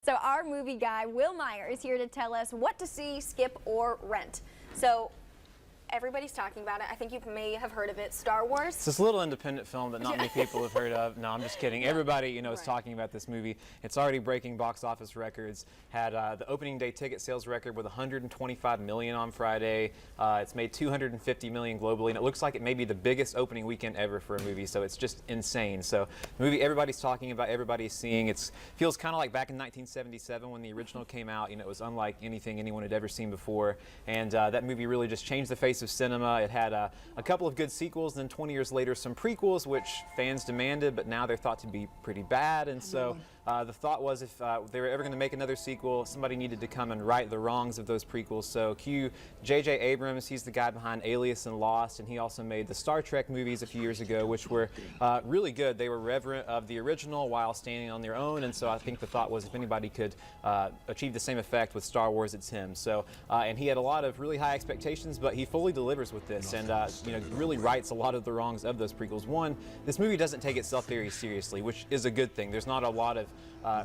So our movie guy, Will Meyer, is here to tell us what to see, skip, or rent. So everybody's talking about it. I think you may have heard of it, Star Wars. It's this little independent film that not many people have heard of. No, I'm just kidding. Everybody, is talking about this movie. It's already breaking box office records. Had the opening day ticket sales record with 125 million on Friday. It's made 250 million globally, and it looks like it may be the biggest opening weekend ever for a movie. So it's just insane. So the movie everybody's talking about, everybody's seeing. It feels kind of like back in 1977 when the original came out. It was unlike anything anyone had ever seen before, and that movie really just changed the face of cinema. It had a couple of good sequels, and then 20 years later some prequels, which fans demanded, but now they're thought to be pretty bad. And so the thought was if they were ever going to make another sequel, somebody needed to come and right the wrongs of those prequels. So cue J.J. Abrams. He's the guy behind Alias and Lost, and he also made the Star Trek movies a few years ago, which were really good. They were reverent of the original while standing on their own, and so I think the thought was if anybody could achieve the same effect with Star Wars, it's him. So and he had a lot of really high expectations, but he fully delivers with this, and really rights a lot of the wrongs of those prequels. One, this movie doesn't take itself very seriously, which is a good thing. There's not a lot of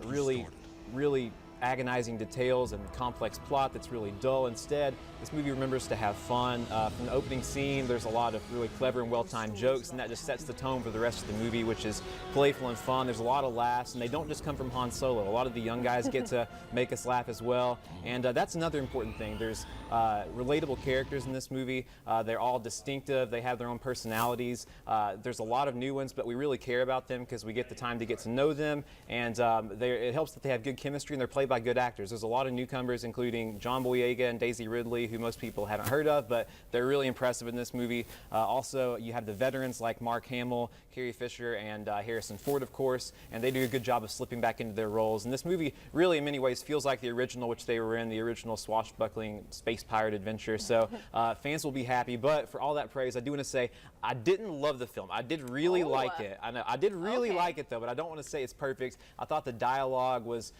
really agonizing details and complex plot that's really dull. Instead, this movie remembers to have fun. From the opening scene, there's a lot of really clever and well-timed jokes, and that just sets the tone for the rest of the movie, which is playful and fun. There's a lot of laughs, and they don't just come from Han Solo. A lot of the young guys get to make us laugh as well, and that's another important thing. There's relatable characters in this movie. They're all distinctive. They have their own personalities. There's a lot of new ones, but we really care about them because we get the time to get to know them, and it helps that they have good chemistry and they're played by good actors. There's a lot of newcomers, including John Boyega and Daisy Ridley, who most people haven't heard of, but they're really impressive in this movie. Also, you have the veterans like Mark Hamill, Carrie Fisher, and Harrison Ford, of course, and they do a good job of slipping back into their roles. And this movie really, in many ways, feels like the original, which they were in, the original swashbuckling space pirate adventure. So fans will be happy. But for all that praise, I do want to say I didn't love the film. I did really like it. I know I did really like it, though, but I don't want to say it's perfect. I thought the dialogue was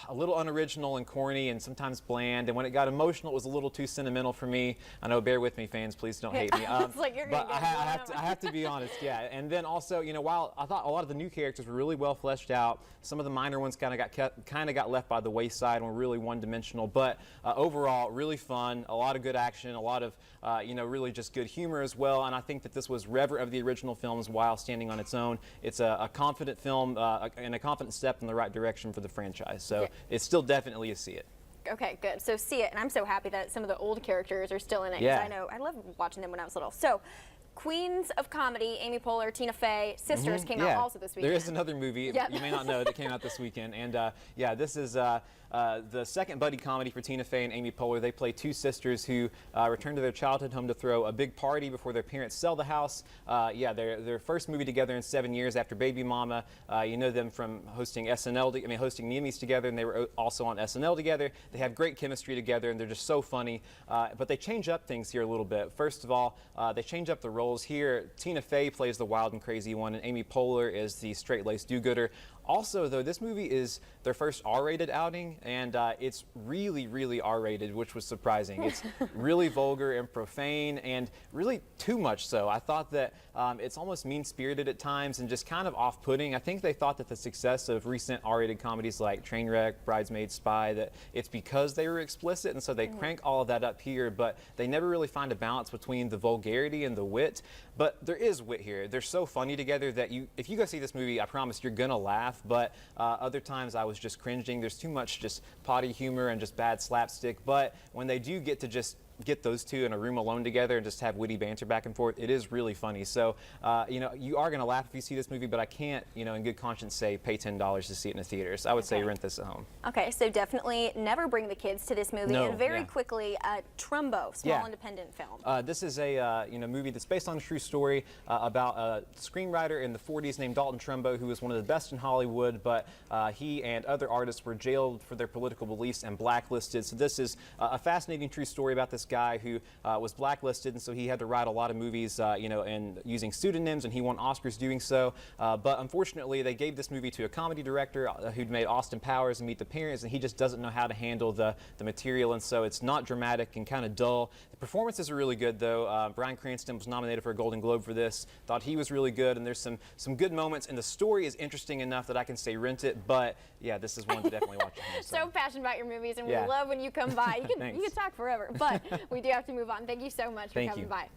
a little unoriginal and corny and sometimes bland, and when it got emotional, it was a little too sentimental for me. I know, bear with me, fans, please don't hate me. Like but I have to be honest, yeah. And then also, while I thought a lot of the new characters were really well fleshed out, some of the minor ones kind of got left by the wayside and were really one-dimensional. But overall, really fun, a lot of good action, a lot of really just good humor as well. And I think that this was reverent of the original films while standing on its own. It's a confident film and a confident step in the right direction for the franchise. So it's still definitely a see it. Okay, good. So see it, and I'm so happy that some of the old characters are still in it. Yeah. I know I loved watching them when I was little. So, Queens of Comedy, Amy Poehler, Tina Fey, Sisters came out also this weekend. There is another movie you may not know that came out this weekend, and this is the second buddy comedy for Tina Fey and Amy Poehler. They play two sisters who return to their childhood home to throw a big party before their parents sell the house. Their first movie together in 7 years after Baby Mama. You know them from hosting SNL, hosting Neemies together, and they were also on SNL together. They have great chemistry together, and they're just so funny. But they change up things here a little bit. First of all, they change up the roles here. Tina Fey plays the wild and crazy one, and Amy Poehler is the straight-laced do-gooder. Also, though, this movie is their first R-rated outing, and it's really, really R-rated, which was surprising. It's really vulgar and profane, and really too much so. I thought that it's almost mean-spirited at times and just kind of off-putting. I think they thought that the success of recent R-rated comedies like Trainwreck, Bridesmaids, Spy, that it's because they were explicit, and so they crank all of that up here, but they never really find a balance between the vulgarity and the wit. But there is wit here. They're so funny together that if you go see this movie, I promise you're gonna laugh. But other times I was just cringing. There's too much just potty humor and just bad slapstick. But when they do get to just get those two in a room alone together and just have witty banter back and forth, it is really funny. So, you are going to laugh if you see this movie, but I can't, in good conscience say pay $10 to see it in the theaters. I would say rent this at home. Okay, so definitely never bring the kids to this movie. No, and very quickly, Trumbo, small independent film. This is a movie that's based on a true story about a screenwriter in the 40s named Dalton Trumbo, who was one of the best in Hollywood, but he and other artists were jailed for their political beliefs and blacklisted. So this is a fascinating true story about this this guy who was blacklisted, and so he had to write a lot of movies, you know, and using pseudonyms, and he won Oscars doing so. But unfortunately, they gave this movie to a comedy director who'd made Austin Powers and Meet the Parents, and he just doesn't know how to handle the material, and so it's not dramatic and kind of dull. The performances are really good, though. Bryan Cranston was nominated for a Golden Globe for this. Thought he was really good, and there's some good moments, and the story is interesting enough that I can say rent it. But yeah, this is one to definitely watch at home. So passionate about your movies, and Yeah. we love when you come by. You can Thanks. talk forever, but we do have to move on. Thank you so much for Thank coming you. by.